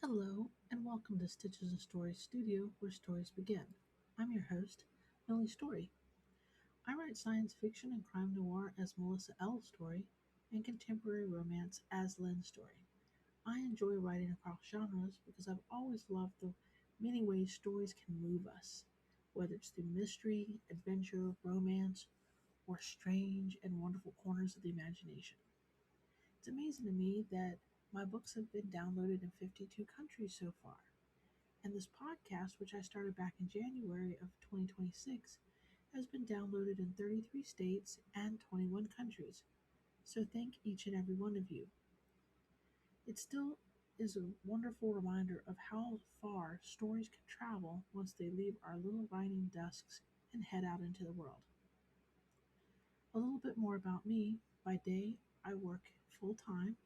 Hello, and welcome to Stitches and Stories Studio, where stories begin. I'm your host, Millie Story. I write science fiction and crime noir as Melissa L. Story, and contemporary romance as Lynn Story. I enjoy writing across genres because I've always loved the many ways stories can move us, whether it's through mystery, adventure, romance, or strange and wonderful corners of the imagination. It's amazing to me that my books have been downloaded in 52 countries so far. And this podcast, which I started back in January of 2026, has been downloaded in 33 states and 21 countries. So thank each and every one of you. It still is a wonderful reminder of how far stories can travel once they leave our little writing desks and head out into the world. A little bit more about me. By day, I work full time,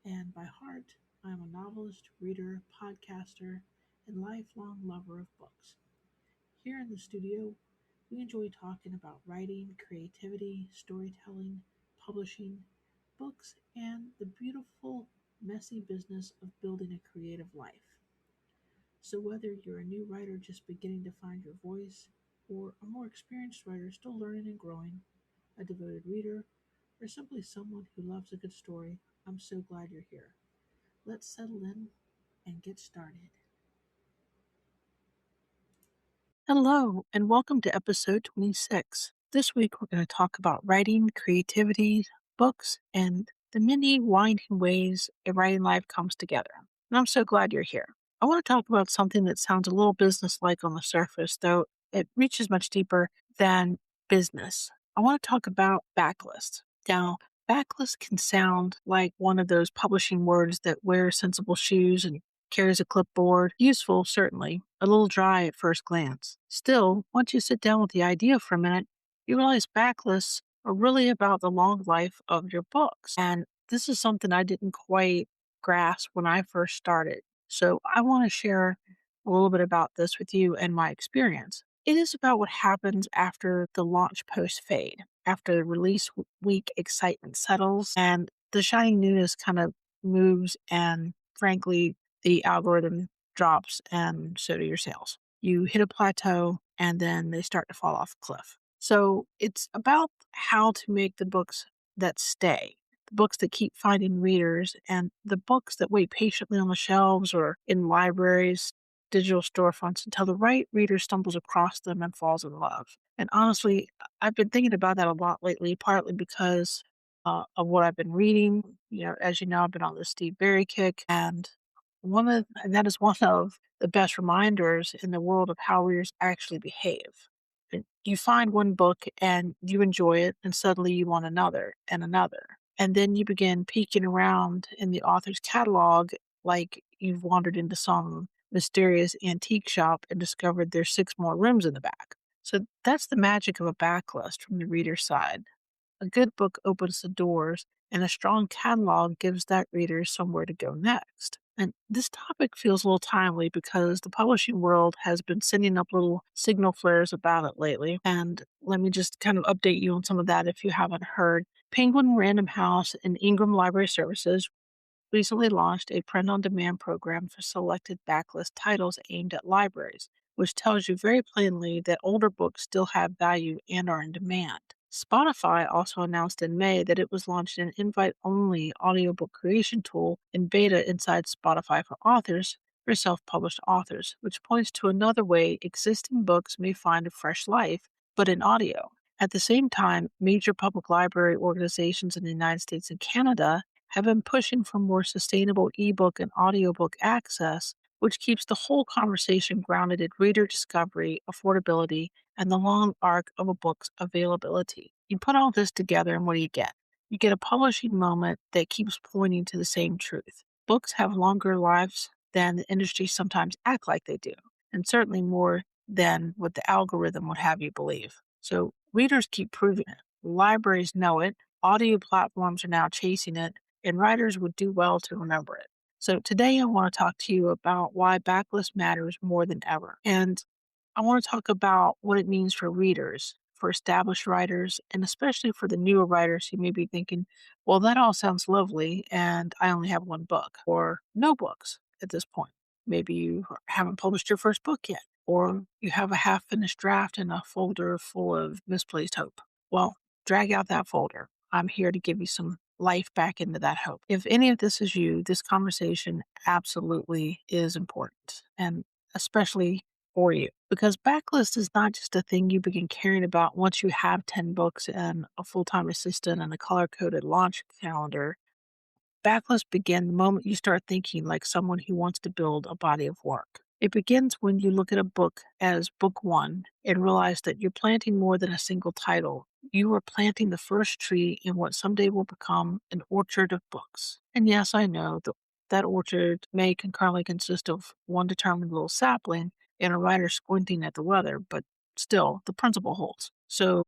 and by heart, I am a novelist, reader, podcaster, and lifelong lover of books. Here in the studio, we enjoy talking about writing, creativity, storytelling, publishing, books, and the beautiful, messy business of building a creative life. So, whether you're a new writer just beginning to find your voice, or a more experienced writer still learning and growing, a devoted reader, or simply someone who loves a good story, I'm so glad you're here. Let's settle in and get started. Hello, and welcome to episode 26. This week, we're going to talk about writing, creativity, books, and the many winding ways a writing life comes together. And I'm so glad you're here. I want to talk about something that sounds a little business-like on the surface, though it reaches much deeper than business. I want to talk about backlist. Now, backlist can sound like one of those publishing words that wear sensible shoes and carries a clipboard. Useful, certainly, a little dry at first glance. Still, once you sit down with the idea for a minute, you realize backlists are really about the long life of your books. And this is something I didn't quite grasp when I first started. So I want to share a little bit about this with you and my experience. It is about what happens after the launch post fade, after the release week excitement settles and the shiny newness kind of moves, and frankly, the algorithm drops, and so do your sales. You hit a plateau, and then they start to fall off a cliff. So it's about how to make the books that stay, the books that keep finding readers, and the books that wait patiently on the shelves or in libraries, digital storefronts until the right reader stumbles across them and falls in love. And honestly, I've been thinking about that a lot lately, partly because of what I've been reading. As you know, I've been on the Steve Berry kick, and that is one of the best reminders in the world of how readers actually behave. You find one book and you enjoy it, and suddenly you want another and another. And then you begin peeking around in the author's catalog like you've wandered into some mysterious antique shop and discovered there's 6 more rooms in the back. So that's the magic of a backlist from the reader's side. A good book opens the doors, and a strong catalog gives that reader somewhere to go next. And this topic feels a little timely because the publishing world has been sending up little signal flares about it lately. And let me just kind of update you on some of that if you haven't heard. Penguin Random House and Ingram Library Services recently launched a print on demand program for selected backlist titles aimed at libraries, which tells you very plainly that older books still have value and are in demand. Spotify also announced in May that it was launching an invite only audiobook creation tool in beta inside Spotify for authors for self published authors, which points to another way existing books may find a fresh life, but in audio. At the same time, major public library organizations in the United States and Canada have been pushing for more sustainable ebook and audiobook access, which keeps the whole conversation grounded in reader discovery, affordability, and the long arc of a book's availability. You put all this together, and what do you get? You get a publishing moment that keeps pointing to the same truth. Books have longer lives than the industry sometimes act like they do, and certainly more than what the algorithm would have you believe. So readers keep proving it. Libraries know it. Audio platforms are now chasing it, and writers would do well to remember it. So today I want to talk to you about why backlist matters more than ever. And I want to talk about what it means for readers, for established writers, and especially for the newer writers who may be thinking, well, that all sounds lovely, and I only have one book or no books at this point. Maybe you haven't published your first book yet, or you have a half finished draft in a folder full of misplaced hope. Well, drag out that folder. I'm here to give you some life back into that hope. If any of this is you, this conversation absolutely is important, and especially for you, because backlist is not just a thing you begin caring about once you have 10 books and a full time assistant and a color coded launch calendar. Backlist begin the moment you start thinking like someone who wants to build a body of work. It begins when you look at a book as book one and realize that you're planting more than a single title. You are planting the first tree in what someday will become an orchard of books. And yes, I know that orchard may concurrently consist of one determined little sapling and a writer squinting at the weather, but still, the principle holds. So,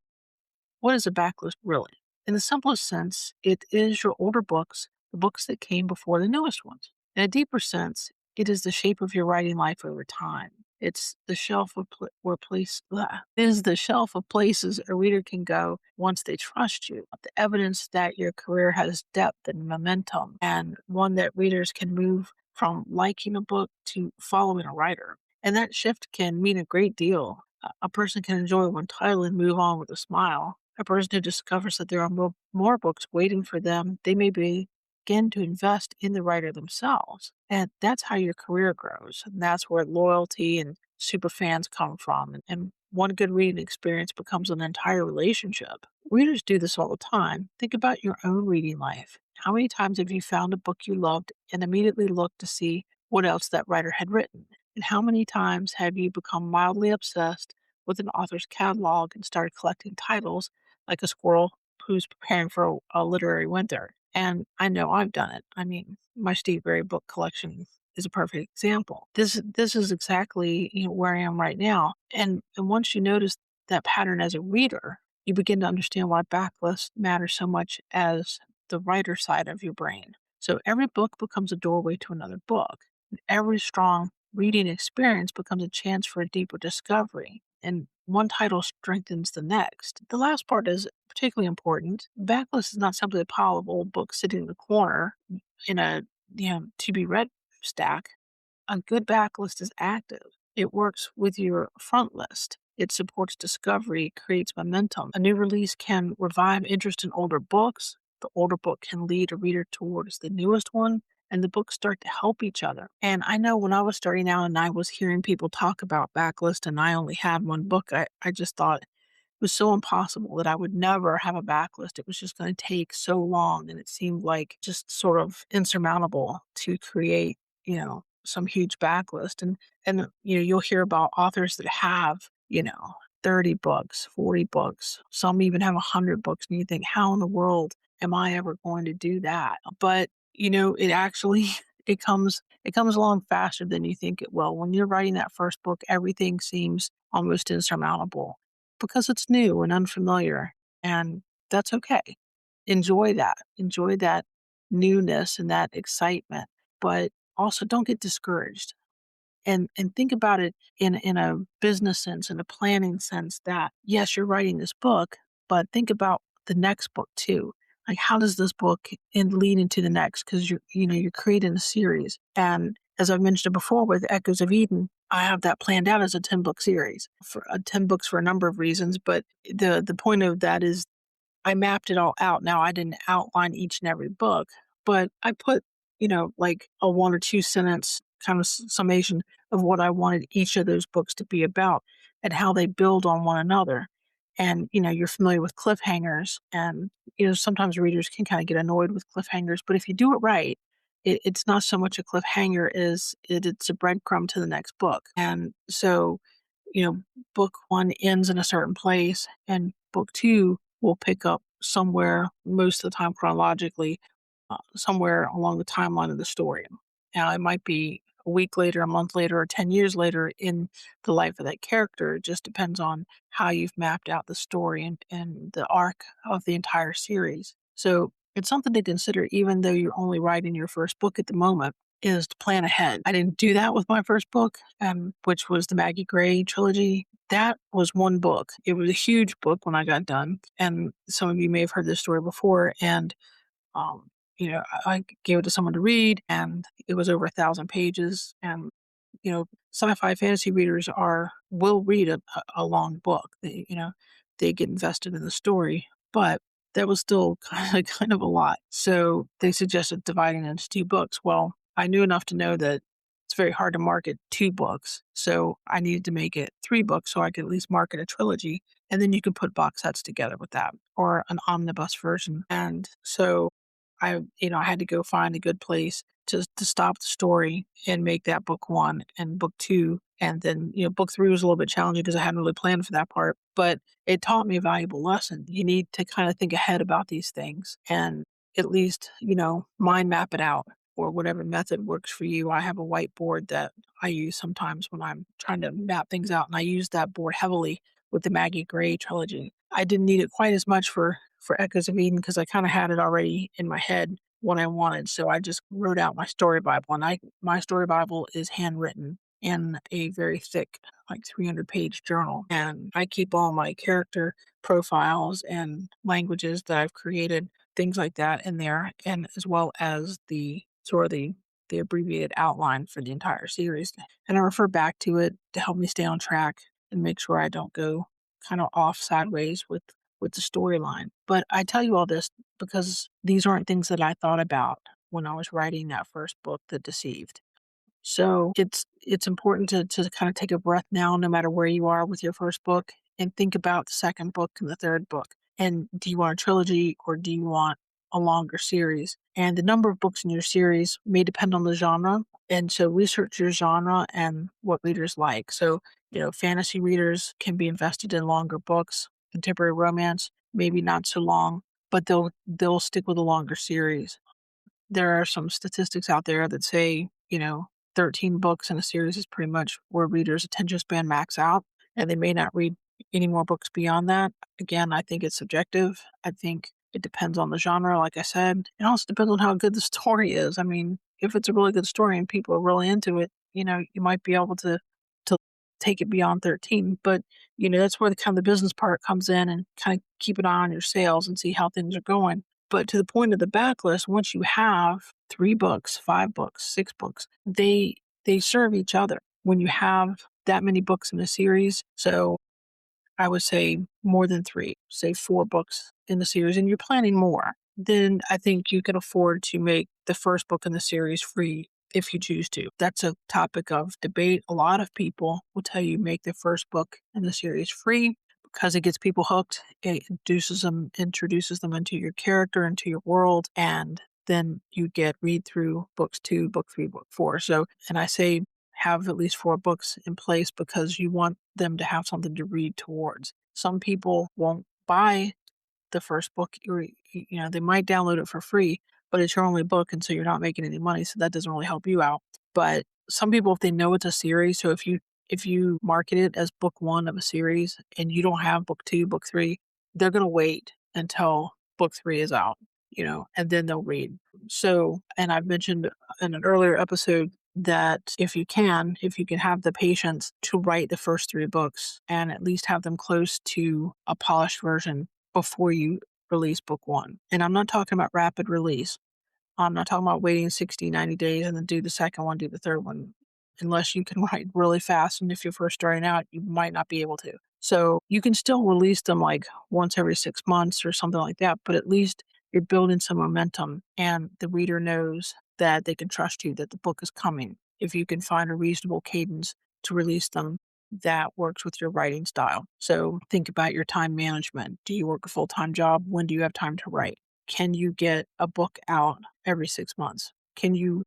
what is a backlist really? In the simplest sense, it is your older books, the books that came before the newest ones. In a deeper sense, it is the shape of your writing life over time. It's the shelf of where place it is the shelf of places a reader can go once they trust you. The evidence that your career has depth and momentum, and one that readers can move from liking a book to following a writer. And that shift can mean a great deal. A person can enjoy one title and move on with a smile. A person who discovers that there are more books waiting for them, they may begin to invest in the writer themselves. And that's how your career grows. And that's where loyalty and super fans come from. And one good reading experience becomes an entire relationship. Readers do this all the time. Think about your own reading life. How many times have you found a book you loved and immediately looked to see what else that writer had written? And how many times have you become mildly obsessed with an author's catalog and started collecting titles like a squirrel who's preparing for a literary winter? And I know I've done it. I mean, my Steve Berry book collection is a perfect example. This is exactly where I am right now. And once you notice that pattern as a reader, you begin to understand why backlist matters so much as the writer side of your brain. So every book becomes a doorway to another book. And every strong reading experience becomes a chance for a deeper discovery, and one title strengthens the next. The last part is particularly important. Backlist is not simply a pile of old books sitting in the corner in a to be read stack. A good backlist is active. It works with your front list. It supports discovery, creates momentum. A new release can revive interest in older books. The older book can lead a reader towards the newest one, and the books start to help each other. And I know when I was starting out and I was hearing people talk about backlist and I only had one book, I just thought, was so impossible that I would never have a backlist. It was just going to take so long, and it seemed like just sort of insurmountable to create, some huge backlist. And you'll hear about authors that have, 30 books, 40 books. Some even have 100 books, and you think, how in the world am I ever going to do that? But, it actually it comes along faster than you think it will. When you're writing that first book, everything seems almost insurmountable because it's new and unfamiliar, and that's okay. Enjoy that. Enjoy that newness and that excitement, but also don't get discouraged. And think about it in a business sense, in a planning sense that yes, you're writing this book, but think about the next book too. Like how does this book lead into the next? Because you're creating a series. And as I've mentioned before with Echoes of Eden, I have that planned out as a 10-book series for 10 books for a number of reasons. But the point of that is I mapped it all out. Now I didn't outline each and every book, but I put, like a one or two sentence kind of summation of what I wanted each of those books to be about and how they build on one another. And, you're familiar with cliffhangers, and, sometimes readers can kind of get annoyed with cliffhangers, but if you do it right, it's not so much a cliffhanger as it's a breadcrumb to the next book. And so, you know, book one ends in a certain place and book two will pick up somewhere, most of the time chronologically, somewhere along the timeline of the story. Now, it might be a week later, a month later, or 10 years later in the life of that character. It just depends on how you've mapped out the story and the arc of the entire series. So it's something to consider, even though you're only writing your first book at the moment, is to plan ahead. I didn't do that with my first book, which was the Maggie Gray trilogy. That was one book. It was a huge book when I got done. And some of you may have heard this story before. And I gave it to someone to read, and it was over 1,000 pages. And Sci-fi fantasy readers will read a long book. They get invested in the story, but that was still kind of a lot. So they suggested dividing it into two books. Well, I knew enough to know that it's very hard to market two books. So I needed to make it three books so I could at least market a trilogy. And then you can put box sets together with that or an omnibus version. And so I had to go find a good place to stop the story and make that book one and book two. And then, book three was a little bit challenging because I hadn't really planned for that part, but it taught me a valuable lesson. You need to kind of think ahead about these things and at least, mind map it out or whatever method works for you. I have a whiteboard that I use sometimes when I'm trying to map things out, and I use that board heavily with the Maggie Gray trilogy. I didn't need it quite as much for Echoes of Eden because I kind of had it already in my head what I wanted. So I just wrote out my story Bible, and I my story Bible is handwritten in a very thick, like 300-page journal, and I keep all my character profiles and languages that I've created, things like that in there, and as well as the abbreviated outline for the entire series. And I refer back to it to help me stay on track and make sure I don't go kind of off sideways with the storyline. But I tell you all this because these aren't things that I thought about when I was writing that first book, The Deceived. So it's important to kind of take a breath now, no matter where you are with your first book, and think about the second book and the third book. And do you want a trilogy or do you want a longer series? And the number of books in your series may depend on the genre. And so research your genre and what readers like. So, fantasy readers can be invested in longer books, contemporary romance, maybe not so long, but they'll stick with a longer series. There are some statistics out there that say, 13 books in a series is pretty much where readers' attention span max out, and they may not read any more books beyond that. Again, I think it's subjective. I think it depends on the genre, like I said. It also depends on how good the story is. I mean, if it's a really good story and people are really into it, you might be able to take it beyond 13. But, that's where the kind of the business part comes in and kind of keep an eye on your sales and see how things are going. But to the point of the backlist, once you have three books, five books, six books, they serve each other when you have that many books in a series. So I would say more than three, say four books in the series, and you're planning more, then I think you can afford to make the first book in the series free if you choose to. That's a topic of debate. A lot of people will tell you make the first book in the series free because it gets people hooked. It introduces them into your character, into your world, and then you get read through books two, book three, book four. So, and I say have at least four books in place because you want them to have something to read towards. Some people won't buy the first book, or they might download it for free, but it's your only book, and so you're not making any money, so that doesn't really help you out. But some people, if they know it's a series, so if you market it as book one of a series and you don't have book two, book three, they're gonna wait until book three is out, and then they'll read. So, and I've mentioned in an earlier episode that if you can have the patience to write the first three books and at least have them close to a polished version before you release book one. And I'm not talking about rapid release. I'm not talking about waiting 60, 90 days and then do the second one, do the third one, unless you can write really fast. And if you're first starting out, you might not be able to. So you can still release them like once every 6 months or something like that, but at least you're building some momentum and the reader knows that they can trust you, that the book is coming. If you can find a reasonable cadence to release them that works with your writing style. So think about your time management. Do you work a full-time job? When do you have time to write? Can you get a book out every 6 months? Can you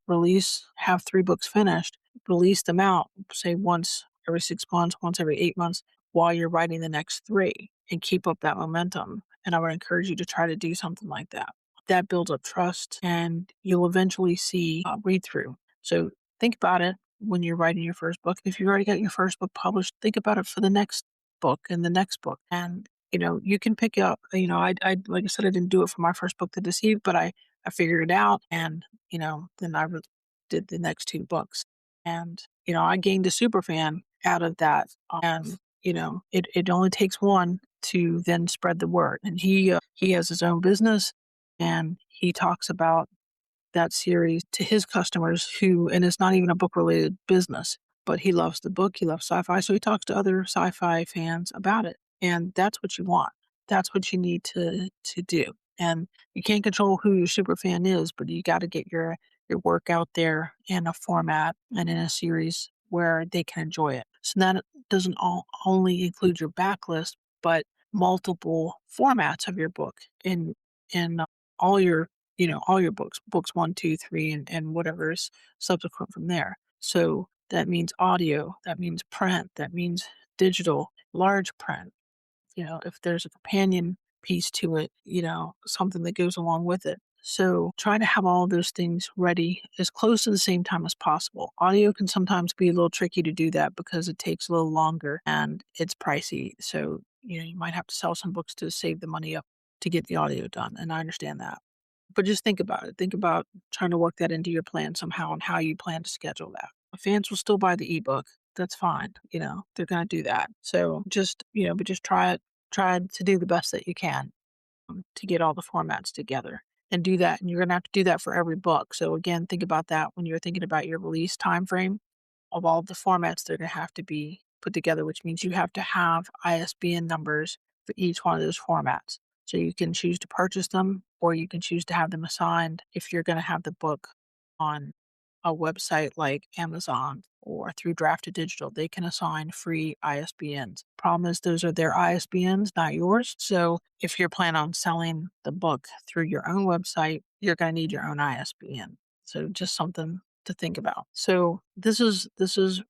have three books finished, release them out, say once every 6 months, once every 8 months, while you're writing the next three and keep up that momentum? And I would encourage you to try to do something like that. That builds up trust and you'll eventually see read through. So think about it when you're writing your first book. If you already got your first book published, think about it for the next book and the next book. And you can pick up, I like I said, I didn't do it for my first book, The Deceived, but I figured it out and, then did the next two books. And, I gained a super fan out of that. And, it only takes one to then spread the word. And he has his own business and he talks about that series to his customers and it's not even a book related business. but he loves the book, he loves sci-fi, so he talks to other sci-fi fans about it, and that's what you want. That's what you need to do, and you can't control who your super fan is, but you gotta get your work out there in a format and in a series where they can enjoy it. So that doesn't only include your backlist, but multiple formats of your book in all your all your books one, two, three, and whatever's subsequent from there. So that means audio, that means print, that means digital, large print. If there's a companion piece to it, something that goes along with it. So try to have all those things ready as close to the same time as possible. Audio can sometimes be a little tricky to do that because it takes a little longer and it's pricey. So, you might have to sell some books to save the money up to get the audio done. And I understand that. But just think about it. Think about trying to work that into your plan somehow and how you plan to schedule that. Fans will still buy the ebook. That's fine. They're going to do that. So but just try to do the best that you can to get all the formats together and do that. And you're going to have to do that for every book. So again, think about that when you're thinking about your release time frame of all the formats that are going to have to be put together, which means you have to have ISBN numbers for each one of those formats. So you can choose to purchase them or you can choose to have them assigned if you're going to have the book on a website like Amazon or through Drafted Digital. They can assign free ISBNs. Problem is, those are their ISBNs, not yours. So if you're planning on selling the book through your own website, you're going to need your own ISBN. So just something to think about. So this is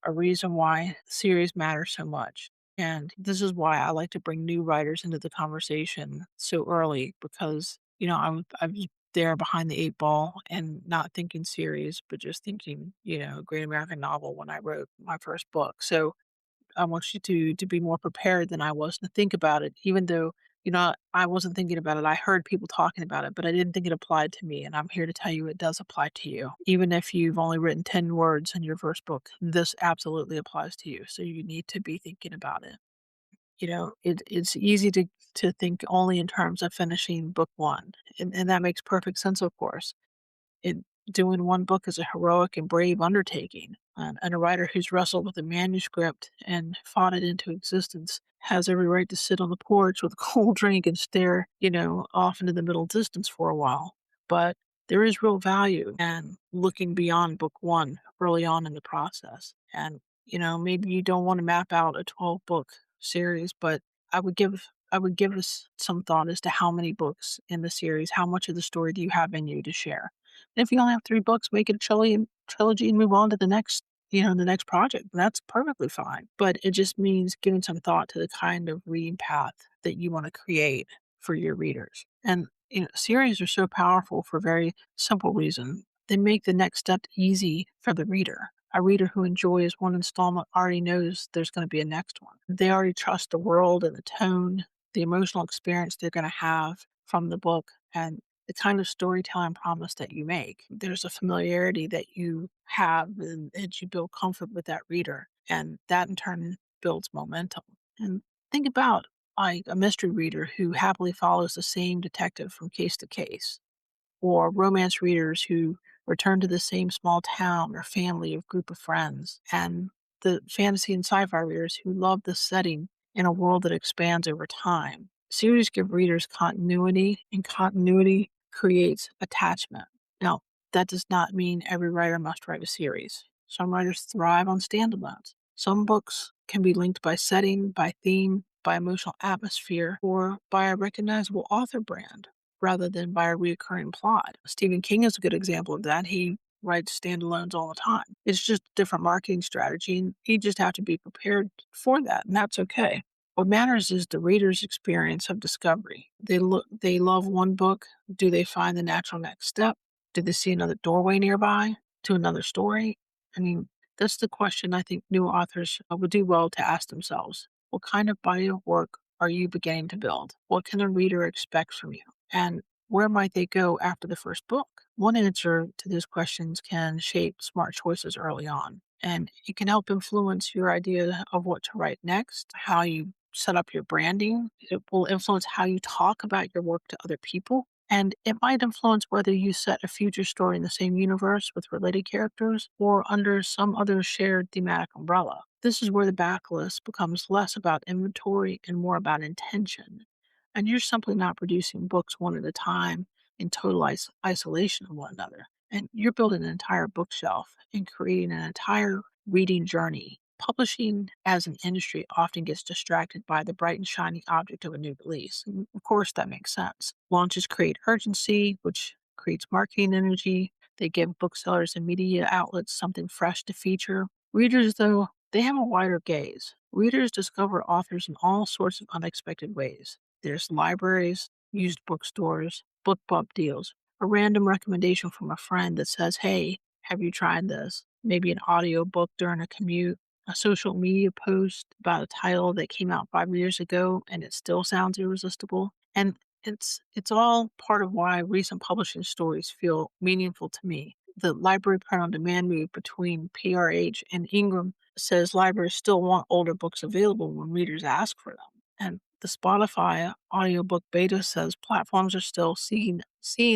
a reason why series matter so much. And this is why I like to bring new writers into the conversation so early because, I was there behind the eight ball and not thinking series, but just thinking, great American novel when I wrote my first book. So I want you to be more prepared than I was to think about it, even though, I wasn't thinking about it. I heard people talking about it, but I didn't think it applied to me. And I'm here to tell you it does apply to you. Even if you've only written 10 words in your first book, this absolutely applies to you. So you need to be thinking about it. It's easy to think only in terms of finishing book one. And that makes perfect sense, of course. It Doing one book is a heroic and brave undertaking, and a writer who's wrestled with a manuscript and fought it into existence has every right to sit on the porch with a cold drink and stare, off into the middle distance for a while. But there is real value in looking beyond book one early on in the process. And, maybe you don't want to map out a 12 book series, but I would give us some thought as to how many books in the series, how much of the story do you have in you to share. And if you only have 3 books, make it a trilogy and move on to the next project. That's perfectly fine. But it just means giving some thought to the kind of reading path that you wanna create for your readers. And, series are so powerful for a very simple reason. They make the next step easy for the reader. A reader who enjoys one installment already knows there's gonna be a next one. They already trust the world and the tone, the emotional experience they're gonna have from the book, and the kind of storytelling promise that you make. There's a familiarity that you have and that you build comfort with that reader. And that in turn builds momentum. And think about like a mystery reader who happily follows the same detective from case to case or romance readers who return to the same small town or family or group of friends, and the fantasy and sci-fi readers who love the setting in a world that expands over time. Series give readers continuity, and continuity creates attachment. Now, that does not mean every writer must write a series. Some writers thrive on standalones. Some books can be linked by setting, by theme, by emotional atmosphere, or by a recognizable author brand rather than by a recurring plot. Stephen King is a good example of that. He writes standalones all the time. It's just a different marketing strategy, and you just have to be prepared for that, and that's okay. What matters is the reader's experience of discovery. They love one book. Do they find the natural next step? Do they see another doorway nearby to another story? I mean, that's the question I think new authors would do well to ask themselves. What kind of body of work are you beginning to build? What can a reader expect from you? And where might they go after the first book? One answer to these questions can shape smart choices early on, and it can help influence your idea of what to write next, how you set up your branding. It will influence how you talk about your work to other people. And it might influence whether you set a future story in the same universe with related characters or under some other shared thematic umbrella. This is where the backlist becomes less about inventory and more about intention. And you're simply not producing books one at a time in total isolation of one another. And you're building an entire bookshelf and creating an entire reading journey. Publishing as an industry often gets distracted by the bright and shiny object of a new release. And of course, that makes sense. Launches create urgency, which creates marketing energy. They give booksellers and media outlets something fresh to feature. Readers, though, they have a wider gaze. Readers discover authors in all sorts of unexpected ways. There's libraries, used bookstores, book bump deals, a random recommendation from a friend that says, "Hey, have you tried this?" Maybe an audiobook during a commute, a social media post about a title that came out 5 years ago and it still sounds irresistible. And it's all part of why recent publishing stories feel meaningful to me. The library print on demand move between PRH and Ingram says libraries still want older books available when readers ask for them. And the Spotify audiobook beta says platforms are still seeing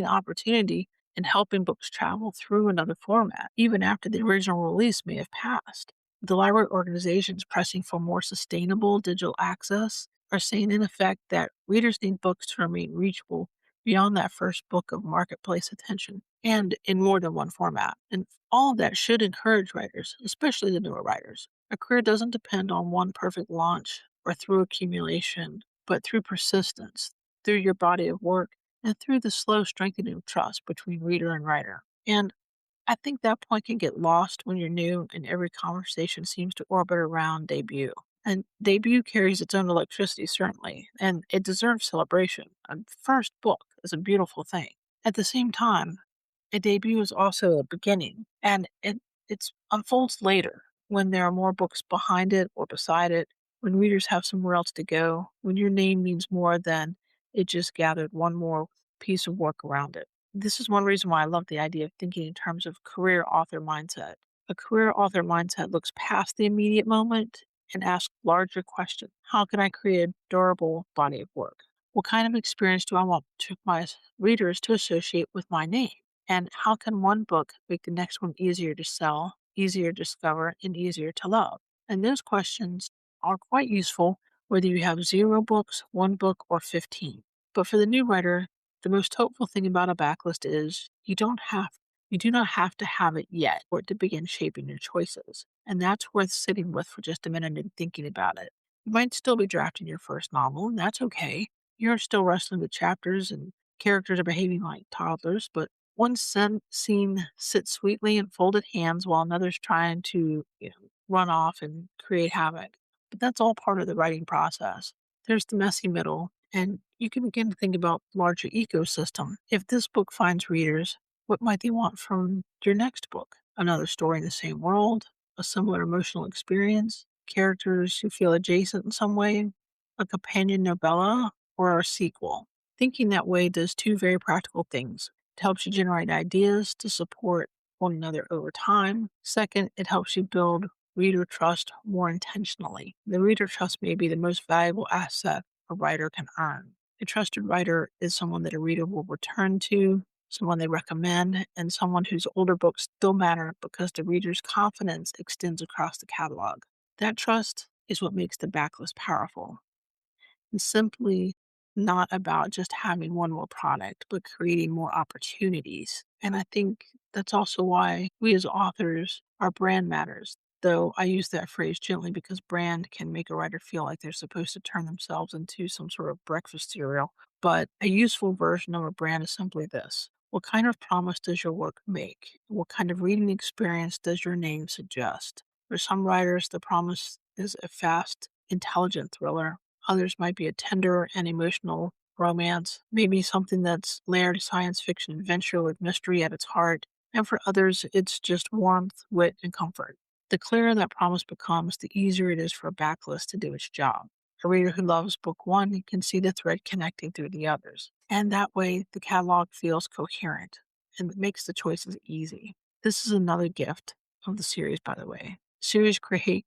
opportunity in helping books travel through another format, even after the original release may have passed. The library organizations pressing for more sustainable digital access are saying, in effect, that readers need books to remain reachable beyond that first book of marketplace attention and in more than one format. And all of that should encourage writers, especially the newer writers. A career doesn't depend on one perfect launch or through accumulation, but through persistence, through your body of work, and through the slow strengthening of trust between reader and writer. And I think that point can get lost when you're new and every conversation seems to orbit around debut. And debut carries its own electricity, certainly, and it deserves celebration. A first book is a beautiful thing. At the same time, a debut is also a beginning, and it unfolds later when there are more books behind it or beside it, when readers have somewhere else to go, when your name means more than it just gathered one more piece of work around it. This is one reason why I love the idea of thinking in terms of career author mindset. A career author mindset looks past the immediate moment and asks larger questions. How can I create a durable body of work? What kind of experience do I want my readers to associate with my name? And how can one book make the next one easier to sell, easier to discover, and easier to love? And those questions are quite useful whether you have 0 books, 1 book, or 15. But for the new writer, the most hopeful thing about a backlist is you do not have to have it yet for it to begin shaping your choices. And that's worth sitting with for just a minute and thinking about it. You might still be drafting your first novel, and that's okay. You're still wrestling with chapters and characters are behaving like toddlers, but one scene sits sweetly in folded hands while another's trying to, run off and create havoc. But that's all part of the writing process. There's the messy middle, and you can begin to think about larger ecosystem. If this book finds readers, what might they want from your next book? Another story in the same world, a similar emotional experience, characters who feel adjacent in some way, a companion novella, or a sequel. Thinking that way does two very practical things. It helps you generate ideas to support one another over time. Second, it helps you build reader trust more intentionally. The reader trust may be the most valuable asset a writer can earn. A trusted writer is someone that a reader will return to, someone they recommend, and someone whose older books still matter because the reader's confidence extends across the catalog. That trust is what makes the backlist powerful. It's simply not about just having one more product, but creating more opportunities. And I think that's also why we as authors, our brand matters. Though I use that phrase gently because brand can make a writer feel like they're supposed to turn themselves into some sort of breakfast cereal. But a useful version of a brand is simply this. What kind of promise does your work make? What kind of reading experience does your name suggest? For some writers, the promise is a fast, intelligent thriller. Others might be a tender and emotional romance, maybe something that's layered science fiction adventure with mystery at its heart. And for others, it's just warmth, wit, and comfort. The clearer that promise becomes, the easier it is for a backlist to do its job. A reader who loves book one can see the thread connecting through the others. And that way, the catalog feels coherent and it makes the choices easy. This is another gift of the series, by the way. Series create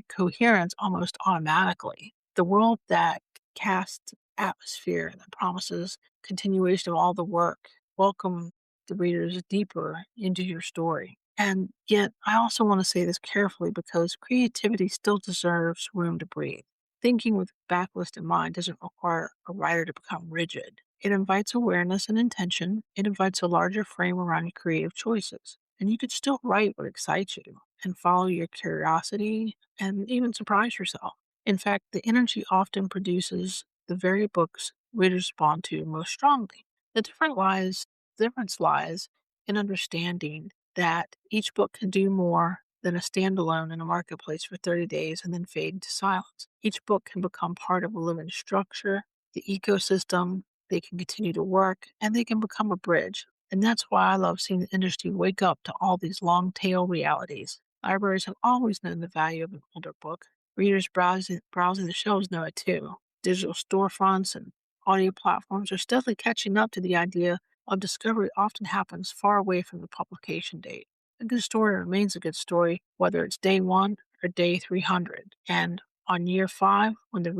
coherence almost automatically. The world that casts atmosphere that promises continuation of all the work, welcome the readers deeper into your story. And yet, I also want to say this carefully because creativity still deserves room to breathe. Thinking with backlist in mind doesn't require a writer to become rigid. It invites awareness and intention. It invites a larger frame around your creative choices. And you could still write what excites you and follow your curiosity and even surprise yourself. In fact, the energy often produces the very books readers respond to most strongly. The difference lies in understanding that each book can do more than a standalone in a marketplace for 30 days and then fade into silence. Each book can become part of a living structure, the ecosystem, they can continue to work, and they can become a bridge. And that's why I love seeing the industry wake up to all these long tail realities. Libraries have always known the value of an older book. Readers browsing the shelves know it too. Digital storefronts and audio platforms are steadily catching up to the idea of discovery often happens far away from the publication date. A good story remains a good story, whether it's day one or day 300. And on year five, when the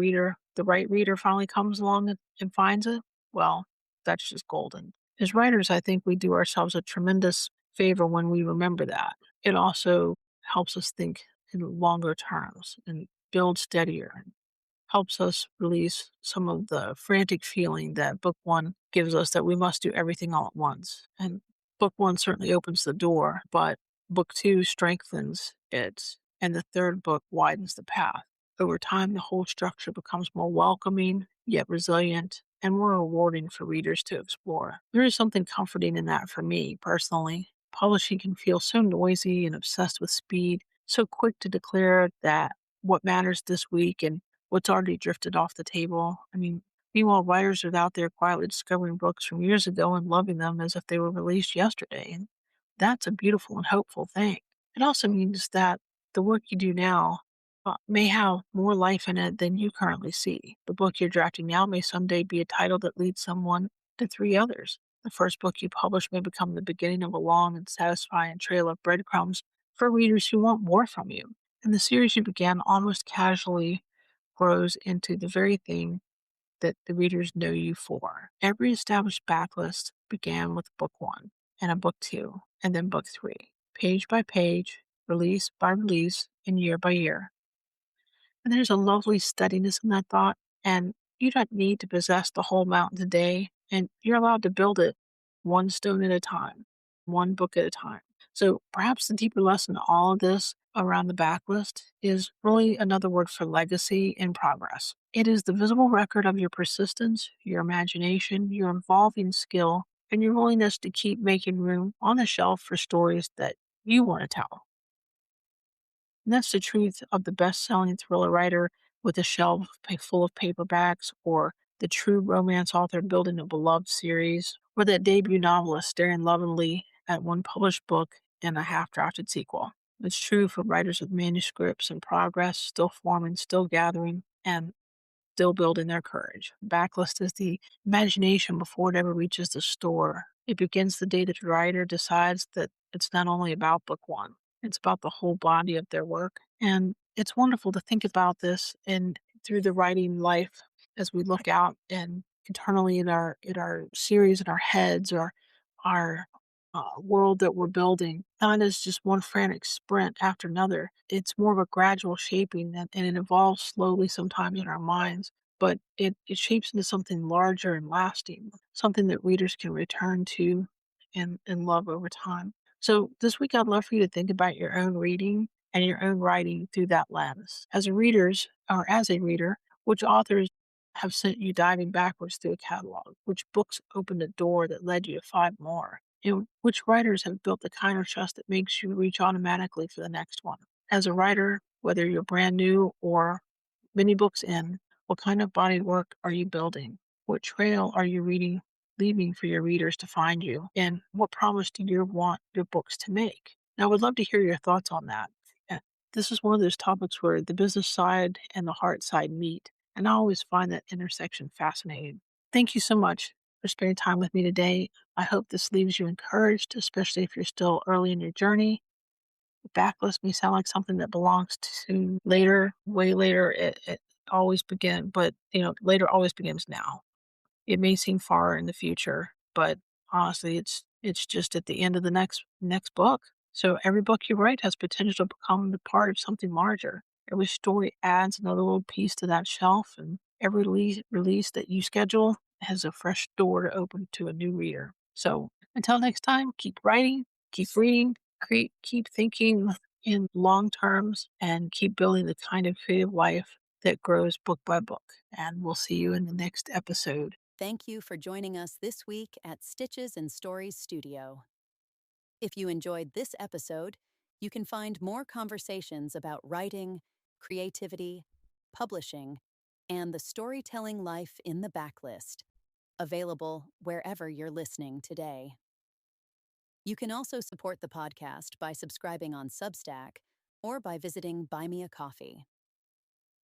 right reader finally comes along and finds it, well, that's just golden. As writers, I think we do ourselves a tremendous favor when we remember that. It also helps us think in longer terms and build steadier, helps us release some of the frantic feeling that book one gives us, that we must do everything all at once. And book one certainly opens the door, but book two strengthens it, and the third book widens the path. Over time, the whole structure becomes more welcoming, yet resilient, and more rewarding for readers to explore. There is something comforting in that for me personally. Publishing can feel so noisy and obsessed with speed, so quick to declare that what matters this week and what's already drifted off the table. I mean, meanwhile, writers are out there quietly discovering books from years ago and loving them as if they were released yesterday. And that's a beautiful and hopeful thing. It also means that the work you do now may have more life in it than you currently see. The book you're drafting now may someday be a title that leads someone to three others. The first book you publish may become the beginning of a long and satisfying trail of breadcrumbs for readers who want more from you. And the series you began almost casually grows into the very thing that the readers know you for. Every established backlist began with book one, and a book two, and then book three, page by page, release by release, and year by year. And there's a lovely steadiness in that thought, and you don't need to possess the whole mountain today, and you're allowed to build it one stone at a time, one book at a time. So perhaps the deeper lesson in all of this around the backlist is really another word for legacy in progress. It is the visible record of your persistence, your imagination, your evolving skill, and your willingness to keep making room on the shelf for stories that you want to tell. And that's the truth of the best-selling thriller writer with a shelf full of paperbacks, or the true romance author building a beloved series, or that debut novelist staring lovingly at one published book and a half-drafted sequel. It's true for writers with manuscripts in progress, still forming, still gathering, and still building their courage. Backlist is the imagination before it ever reaches the store. It begins the day that the writer decides that it's not only about book one, it's about the whole body of their work. And it's wonderful to think about this and through the writing life as we look out and internally in our series in our heads, or our world that we're building, not as just one frantic sprint after another. It's more of a gradual shaping, and it evolves slowly sometimes in our minds, but it shapes into something larger and lasting, something that readers can return to and love over time. So this week, I'd love for you to think about your own reading and your own writing through that lens. As a reader, which authors have sent you diving backwards through a catalog? Which books opened a door that led you to five more? And which writers have built the kind of trust that makes you reach automatically for the next one? As a writer, whether you're brand new or many books in, what kind of body of work are you building? What trail are you leaving for your readers to find you? And what promise do you want your books to make? Now, I would love to hear your thoughts on that. Uh, This is one of those topics where the business side and the heart side meet, and I always find that intersection fascinating. Thank you so much for spending time with me today. I hope this leaves you encouraged, especially if you're still early in your journey. The backlist may sound like something that belongs to later, way later always begin, but later always begins now. It may seem far in the future, but honestly, it's just at the end of the next book. So every book you write has potential to become the part of something larger. Every story adds another little piece to that shelf, and every release that you schedule has a fresh door to open to a new reader. So until next time, keep writing, keep reading, keep thinking in long terms, and keep building the kind of creative life that grows book by book. And we'll see you in the next episode. Thank you for joining us this week at Stitches and Stories Studio. If you enjoyed this episode, you can find more conversations about writing, creativity, publishing, and the storytelling life in the backlist, available wherever you're listening today. You can also support the podcast by subscribing on Substack or by visiting Buy Me a Coffee.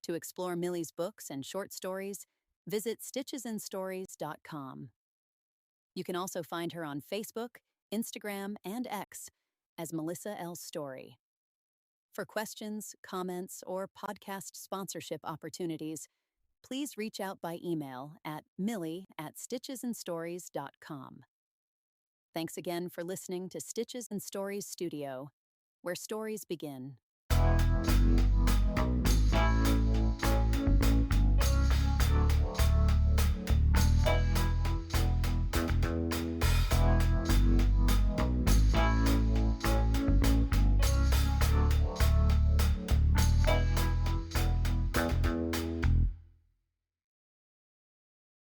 To explore Millie's books and short stories, visit stitchesandstories.com. You can also find her on Facebook, Instagram, and X as Melissa L. Story. For questions, comments, or podcast sponsorship opportunities, please reach out by email at millie@stitchesandstories.com. Thanks again for listening to Stitches and Stories Studio, where stories begin.